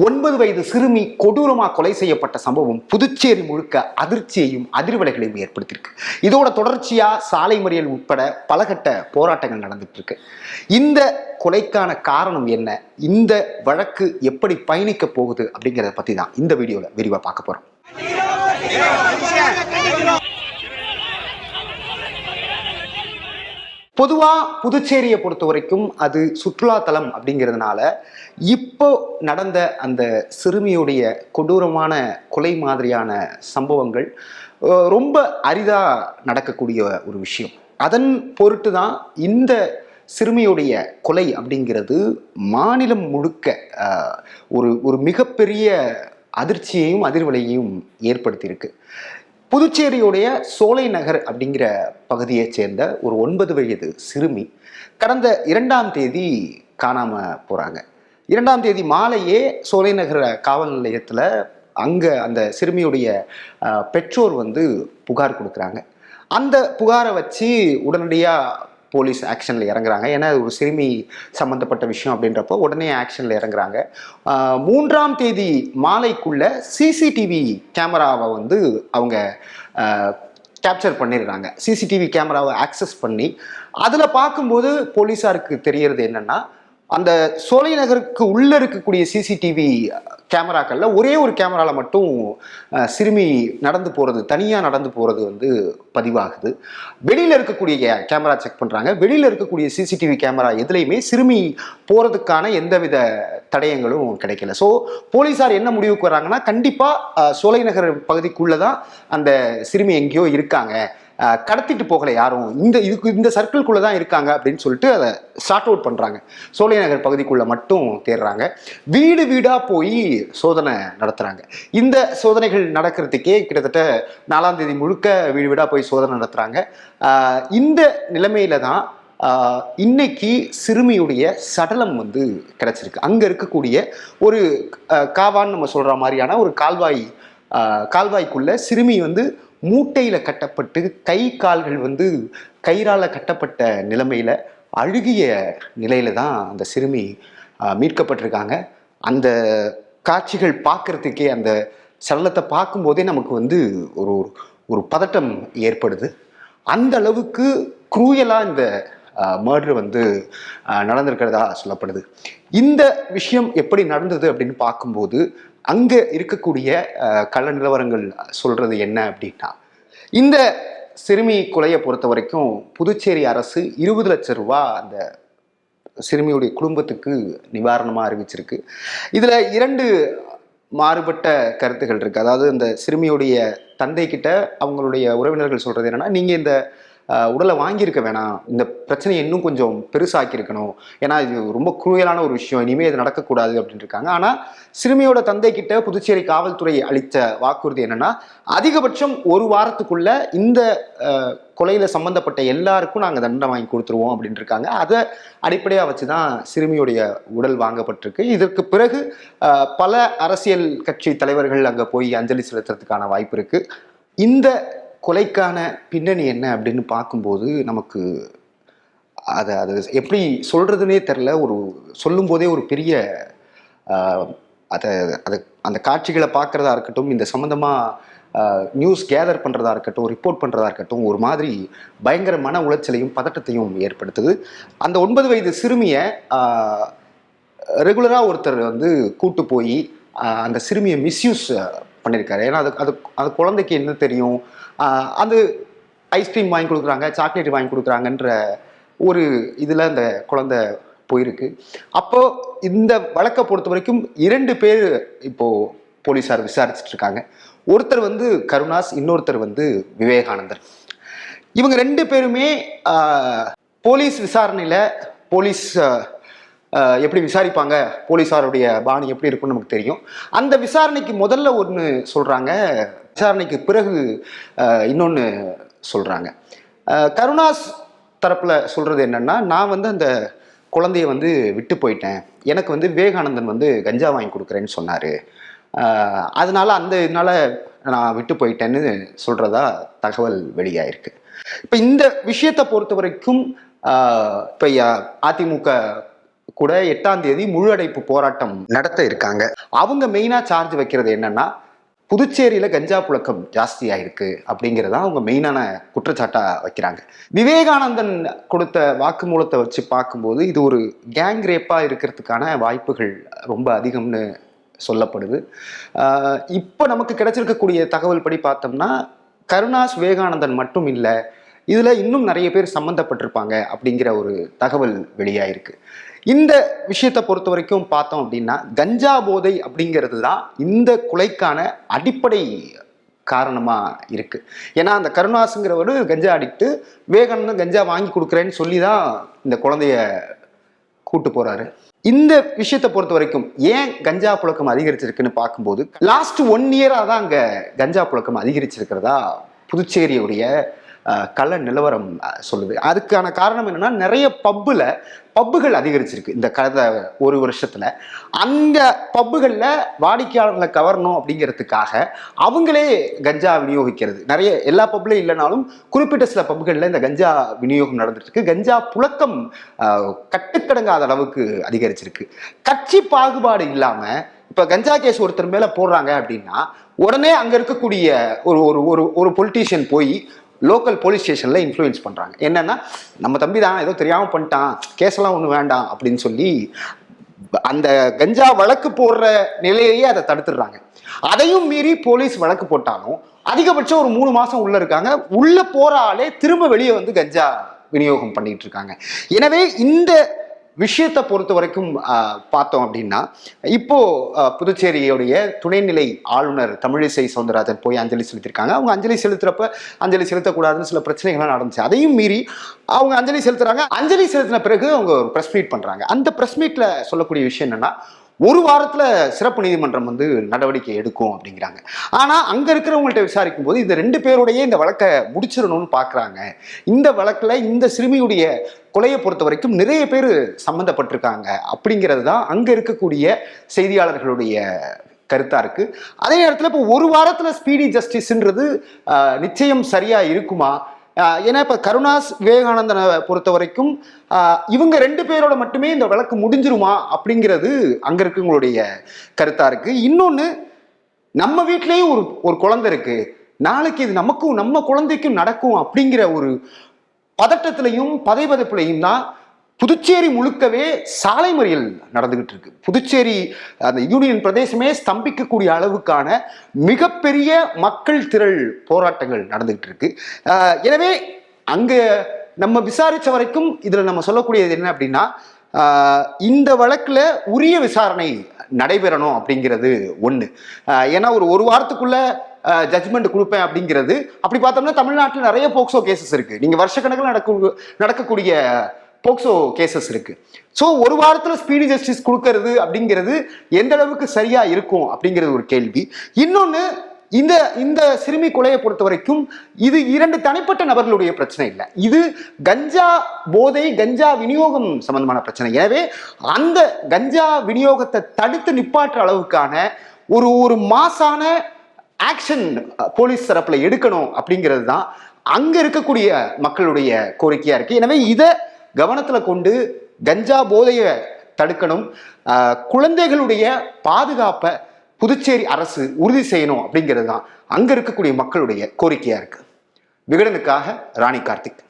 9 வயது சிறுமி கொடூரமாக கொலை செய்யப்பட்ட சம்பவம் புதுச்சேரி முழுக்க அதிர்ச்சியையும் அதிர்வலைகளையும் ஏற்படுத்தியிருக்கு. இதோட தொடர்ச்சியா சாலை மறியல் உட்பட பலகட்ட போராட்டங்கள் நடந்துட்டு இருக்கு. இந்த கொலைக்கான காரணம் என்ன, இந்த வழக்கு எப்படி பயணிக்க போகுது அப்படிங்கிறத பத்தி தான் இந்த வீடியோல விரிவா பார்க்க போறோம். பொதுவாக புதுச்சேரியை பொறுத்த வரைக்கும் அது சுற்றுலாத்தலம் அப்படிங்கிறதுனால இப்போ நடந்த அந்த சிறுமியுடைய கொடூரமான கொலை மாதிரியான சம்பவங்கள் ரொம்ப அரிதாக நடக்கக்கூடிய ஒரு விஷயம். அதன் பொருட்டு தான் இந்த சிறுமியுடைய கொலை அப்படிங்கிறது மாநிலம் முழுக்க ஒரு மிகப்பெரிய அதிர்ச்சியையும் அதிர்வலையையும் ஏற்படுத்தியிருக்கு. புதுச்சேரியுடைய சோலை நகர் அப்படிங்கிற பகுதியை சேர்ந்த ஒரு 9 வயது சிறுமி கடந்த 2ஆம் தேதி காணாம போறாங்க. 2ஆம் தேதி மாலையே சோலை நகர காவல் நிலையத்தில் அங்கே அந்த சிறுமியுடைய பெற்றோர் புகார் கொடுக்குறாங்க. அந்த புகாரை வச்சு உடனடியாக போலீஸ் ஆக்ஷனில் இறங்குறாங்க. ஏன்னா ஒரு சிறுமி சம்மந்தப்பட்ட விஷயம் அப்படின்றப்போ உடனே ஆக்ஷனில் இறங்குறாங்க. 3ஆம் தேதி மாலைக்குள்ள சிசிடிவி கேமராவை அவங்க கேப்சர் பண்ணிடுறாங்க. சிசிடிவி கேமராவை ஆக்சஸ் பண்ணி அதில் பார்க்கும்போது போலீஸாருக்கு தெரியறது என்னன்னா, அந்த சோலை நகருக்கு உள்ள இருக்கக்கூடிய சிசிடிவி கேமராக்கள்ல ஒரே ஒரு கேமரால மட்டும் சிறுமி நடந்து போறது, தனியா நடந்து போறது பதிவாகுது. வெளியில இருக்கக்கூடிய கேமரா செக் பண்றாங்க. வெளியில இருக்கக்கூடிய சிசிடிவி கேமரா எதுலையுமே சிறுமி போறதுக்கான எந்தவித தடயங்களும் கிடைக்கல. ஸோ போலீஸார் என்ன முடிவுக்கு வர்றாங்கன்னா, கண்டிப்பா சோலை நகர் பகுதிக்குள்ளதான் அந்த சிறுமி எங்கேயோ இருக்காங்க, கடத்திட்டு போகலை யாரும், இந்த சர்க்கிள்குள்ள தான் இருக்காங்க அப்படின்னு சொல்லிட்டு அதை ஷார்ட் அவுட் பண்றாங்க. சோலை நகர் பகுதிக்குள்ள மட்டும் தேடுறாங்க. வீடு வீடா போய் சோதனை நடத்துறாங்க. இந்த சோதனைகள் நடக்கிறதுக்கே கிட்டத்தட்ட 4ஆம் தேதி முழுக்க வீடு வீடா போய் சோதனை நடத்துறாங்க. இந்த நிலைமையில தான் இன்னைக்கு சிறுமியுடைய சடலம் கிடைச்சிருக்கு. அங்க இருக்கக்கூடிய ஒரு காவான்னு நம்ம சொல்ற மாதிரியான ஒரு கால்வாய்க்குள்ள சிறுமி மூட்டையில கட்டப்பட்டு கை கால்கள் கயிறால கட்டப்பட்ட நிலைமையில அழுகிய நிலையில தான் அந்த சிறுமி மீட்கப்பட்டிருக்காங்க. அந்த காட்சிகள் பார்க்கறதுக்கே, அந்த சடலத்தை பார்க்கும்போதே நமக்கு ஒரு பதட்டம் ஏற்படுது. அந்த அளவுக்கு குரூயலா இந்த மர்டர் நடந்திருக்கிறதா சொல்லப்படுது. இந்த விஷயம் எப்படி நடந்தது அப்படின்னு பார்க்கும்போது அங்க இருக்கக்கூடிய கள நிலவரங்கள் சொல்றது என்ன அப்படின்னா, இந்த சிறுமி கொலையை பொறுத்த வரைக்கும் புதுச்சேரி அரசு 20 லட்சம் ரூபாய் அந்த சிறுமியுடைய குடும்பத்துக்கு நிவாரணமா அறிவிச்சிருக்கு. இதுல 2 மாறுபட்ட கருத்துகள் இருக்கு. அதாவது இந்த சிறுமியுடைய தந்தை கிட்ட அவங்களுடைய உறவினர்கள் சொல்றது என்னன்னா, நீங்க இந்த உடலை வாங்கியிருக்க வேணாம், இந்த பிரச்சனையை இன்னும் கொஞ்சம் பெருசாக்கி இருக்கணும், ஏன்னா இது ரொம்ப குரூயலான ஒரு விஷயம், இனிமேல் இது நடக்கக்கூடாது அப்படின்னு இருக்காங்க. ஆனால் சிறுமியோட தந்தை கிட்ட புதுச்சேரி காவல்துறை அளித்த வாக்குறுதி என்னன்னா, அதிகபட்சம் 1 வாரத்துக்குள்ள இந்த கொலையில சம்பந்தப்பட்ட எல்லாருக்கும் நாங்கள் தண்டனை வாங்கி கொடுத்துருவோம் அப்படின்னு இருக்காங்க. அதை அடிப்படையாக வச்சு தான் சிறுமியுடைய உடல் வாங்கப்பட்டிருக்கு. இதற்கு பிறகு பல அரசியல் கட்சி தலைவர்கள் அங்கே போய் அஞ்சலி செலுத்துறதுக்கான வாய்ப்பு இருக்கு. இந்த கொலைக்கான பின்னணி என்ன அப்படின்னு பார்க்கும்போது நமக்கு அதை எப்படி சொல்றதுன்னே தெரில. சொல்லும் போதே ஒரு பெரிய அந்த காட்சிகளை பார்க்கறதா இருக்கட்டும், இந்த சம்பந்தமா நியூஸ் கேதர் பண்றதா இருக்கட்டும், ரிப்போர்ட் பண்றதா இருக்கட்டும், ஒரு மாதிரி பயங்கர மன உளைச்சலையும் பதட்டத்தையும் ஏற்படுத்துது. அந்த 9 வயது சிறுமியை ரெகுலரா ஒருத்தர் கூட்டு போய் அந்த சிறுமியை மிஸ்யூஸ் பண்ணியிருக்காரு. ஏன்னா அது குழந்தைக்கு என்ன தெரியும், அது ஐஸ்கிரீம் வாங்கி கொடுக்குறாங்க, சாக்லேட் வாங்கி கொடுக்குறாங்கன்ற ஒரு இதில் அந்த குழந்தை போயிருக்கு. அப்போ இந்த வழக்கை பொறுத்த வரைக்கும் 2 பேர் இப்போ போலீஸார் விசாரிச்சுட்டு இருக்காங்க. ஒருத்தர் கருணாஸ், இன்னொருத்தர் விவேகானந்தர். இவங்க 2 பேருமே போலீஸ் விசாரணையில போலீஸ் எப்படி விசாரிப்பாங்க, போலீஸாருடைய பாணி எப்படி இருக்குன்னு நமக்கு தெரியும். அந்த விசாரணைக்கு முதல்ல ஒன்று சொல்றாங்க, விசாரணைக்கு பிறகு இன்னொன்று சொல்றாங்க. கருணாஸ் தரப்புல சொல்றது என்னன்னா, நான் அந்த குழந்தைய விட்டு போயிட்டேன், எனக்கு விவேகானந்தன் கஞ்சா வாங்கி கொடுக்குறேன்னு சொன்னாரு, அதனால இதனால நான் விட்டு போயிட்டேன்னு சொல்றதா தகவல் வெளியாயிருக்கு. இப்ப இந்த விஷயத்தை பொறுத்த வரைக்கும் இப்ப அதிமுக கூட 8ஆம் தேதி முழு அடைப்பு போராட்டம் நடத்த இருக்காங்க. அவங்க மெயினா சார்ஜ் வைக்கிறது என்னன்னா, புதுச்சேரியில கஞ்சா புழக்கம் ஜாஸ்தியா இருக்கு அப்படிங்கிறதா அவங்க மெயினான குற்றச்சாட்டா வைக்கிறாங்க. விவேகானந்தன் கொடுத்த வாக்குமூலத்தை வச்சு பார்க்கும்போது இது ஒரு கேங் ரேப்பா இருக்கிறதுக்கான வாய்ப்புகள் ரொம்ப அதிகம்னு சொல்லப்படுது. இப்போ நமக்கு கிடைச்சிருக்கக்கூடிய தகவல் படி பார்த்தோம்னா, கருணாஸ் விவேகானந்தன் மட்டும் இல்லை, இதுல இன்னும் நிறைய பேர் சம்மந்தப்பட்டிருப்பாங்க அப்படிங்கிற ஒரு தகவல் வெளியாயிருக்கு. இந்த விஷயத்தை பொறுத்த வரைக்கும் பார்த்தோம் அப்படின்னா, கஞ்சா போதை அப்படிங்கிறது தான் இந்த கொலைக்கான அடிப்படை காரணமா இருக்கு. ஏன்னா அந்த கருணாசுங்கிறவர் கஞ்சா அடிக்ட்டு, விவேகானந்தன் கஞ்சா வாங்கி கொடுக்குறேன்னு சொல்லி தான் இந்த குழந்தைய கூட்டு போறாரு. இந்த விஷயத்தை பொறுத்த வரைக்கும் ஏன் கஞ்சா புழக்கம் அதிகரிச்சிருக்குன்னு பார்க்கும்போது, லாஸ்ட் 1 இயரா தான் அங்க கஞ்சா புழக்கம் அதிகரிச்சிருக்கிறதா புதுச்சேரியுடைய கள நிலவரம் சொல்லுது. அதுக்கான காரணம் என்னன்னா, நிறைய பப்புகள் அதிகரிச்சிருக்கு இந்த கடந்த 1 வருஷத்துல. அந்த பப்புகள்ல வாடிக்கையாளர்களை கவரணும் அப்படிங்கிறதுக்காக அவங்களே கஞ்சா விநியோகிக்கிறது. நிறைய எல்லா பப்லையும் இல்லைனாலும் குறிப்பிட்ட சில பப்புகள்ல இந்த கஞ்சா விநியோகம் நடந்துட்டு இருக்கு. கஞ்சா புழக்கம் கட்டுக்கடங்காத அளவுக்கு அதிகரிச்சிருக்கு. கட்சி பாகுபாடு இல்லாம இப்ப கஞ்சா கேஸ் ஒருத்தர் மேல போடுறாங்க அப்படின்னா, உடனே அங்க இருக்கக்கூடிய ஒரு பொலிட்டீஷியன் போய் லோக்கல் போலீஸ் ஸ்டேஷன்ல இன்ஃப்ளூயன்ஸ் பண்றாங்க. என்னன்னா, நம்ம தம்பி தான் ஏதோ தெரியாம பண்ணிட்டான், கேஸெல்லாம் ஒன்றும் வேண்டாம் அப்படின்னு சொல்லி அந்த கஞ்சா வழக்கு போடுற நிலையிலேயே அதை தடுத்துடுறாங்க. அதையும் மீறி போலீஸ் வழக்கு போட்டாலும் அதிகபட்சம் ஒரு 3 மாசம் உள்ள இருக்காங்க. உள்ள போற ஆளே திரும்ப வெளியே வந்து கஞ்சா விநியோகம் பண்ணிட்டு இருக்காங்க. எனவே இந்த விஷயத்தை பொறுத்த வரைக்கும் பார்த்தோம் அப்படின்னா, இப்போ புதுச்சேரியுடைய துணைநிலை ஆளுநர் தமிழிசை சவுந்தரராஜன் போய் அஞ்சலி செலுத்திருக்காங்க. அவங்க அஞ்சலி செலுத்துறப்ப அஞ்சலி செலுத்தக்கூடாதுன்னு சில பிரச்சனைகள்லாம் நடந்துச்சு. அதையும் மீறி அவங்க அஞ்சலி செலுத்துறாங்க. அஞ்சலி செலுத்தின பிறகு அவங்க ஒரு ப்ரெஸ் மீட் பண்றாங்க. அந்த ப்ரெஸ் மீட்ல சொல்லக்கூடிய விஷயம் என்னன்னா, 1 வாரத்துல சிறப்பு நீதிமன்றம் வந்து நடவடிக்கை எடுக்கும் அப்படிங்கிறாங்க. ஆனா அங்க இருக்கிறவங்கள்ட்ட விசாரிக்கும் போது இந்த 2 பேருடைய இந்த வழக்கை முடிச்சிடணும்னு பாக்குறாங்க. இந்த வழக்குல இந்த சிறுமியுடைய கொலையை பொறுத்த வரைக்கும் நிறைய பேர் சம்பந்தப்பட்டிருக்காங்க அப்படிங்கிறது தான் அங்க இருக்கக்கூடிய செய்தியாளர்களுடைய கருத்தா இருக்கு. அதே நேரத்தில் இப்போ 1 வாரத்துல ஸ்பீடி ஜஸ்டிஸ்ன்றது நிச்சயம் சரியா இருக்குமா? ஏன்னா இப்ப கருணாஸ் விவேகானந்தனை பொறுத்த வரைக்கும் இவங்க 2 பேரோட மட்டுமே இந்த வழக்கு முடிஞ்சிருமா அப்படிங்கிறது அங்க இருக்கவங்களுடைய கருத்தா இருக்கு. இன்னொன்னு, நம்ம வீட்லயும் ஒரு குழந்தை இருக்கு, நாளைக்கு இது நமக்கும் நம்ம குழந்தைக்கும் நடக்கும் அப்படிங்கிற ஒரு பதட்டத்திலையும் பதைபதைப்புலையும் தான் புதுச்சேரி முழுக்கவே சாலை மறியல் நடந்துகிட்டு இருக்கு. புதுச்சேரி அந்த யூனியன் பிரதேசமே ஸ்தம்பிக்கக்கூடிய அளவுக்கான மிகப்பெரிய மக்கள் திரள் போராட்டங்கள் நடந்துகிட்டு இருக்கு. எனவே அங்க நம்ம விசாரிச்ச வரைக்கும் இதுல நம்ம சொல்லக்கூடியது என்ன அப்படின்னா, இந்த வழக்குல உரிய விசாரணை நடைபெறணும் அப்படிங்கிறது ஒண்ணு. ஏன்னா ஒரு வாரத்துக்குள்ள ஜட்ஜ்மெண்ட் கொடுப்பேன் அப்படிங்கிறது, அப்படி பார்த்தோம்னா தமிழ்நாட்டில் நிறைய போக்சோ கேசஸ் இருக்கு. நீங்க வருஷக்கணக்கில் நடக்கக்கூடிய போக்சோ கேசஸ் இருக்கு. ஸோ 1 வாரத்துல ஸ்பீடி ஜஸ்டிஸ் கொடுக்கறது அப்படிங்கிறது எந்த அளவுக்கு சரியா இருக்கும் அப்படிங்கிறது ஒரு கேள்வி. இன்னொன்னு, இந்த சிறுமி கொலையை பொறுத்த வரைக்கும் இது 2 தனிப்பட்ட நபர்களுடைய பிரச்சனை இல்லை. இது கஞ்சா போதை, கஞ்சா விநியோகம் சம்பந்தமான பிரச்சனை. எனவே அந்த கஞ்சா விநியோகத்தை தடுத்து நிப்பாற்ற அளவுக்கான ஒரு மாசான ஆக்ஷன் போலீஸ் தரப்புல எடுக்கணும் அப்படிங்கிறது தான் அங்க இருக்கக்கூடிய மக்களுடைய கோரிக்கையா இருக்கு. எனவே இதை கவனத்துல கொண்டு கஞ்சா போதையை தடுக்கணும், குழந்தைகளுடைய பாதுகாப்பை புதுச்சேரி அரசு உறுதி செய்யணும் அப்படிங்கிறது தான் அங்க இருக்கக்கூடிய மக்களுடைய கோரிக்கையா இருக்கு. விகடனுக்காக ராணி கார்த்திக்.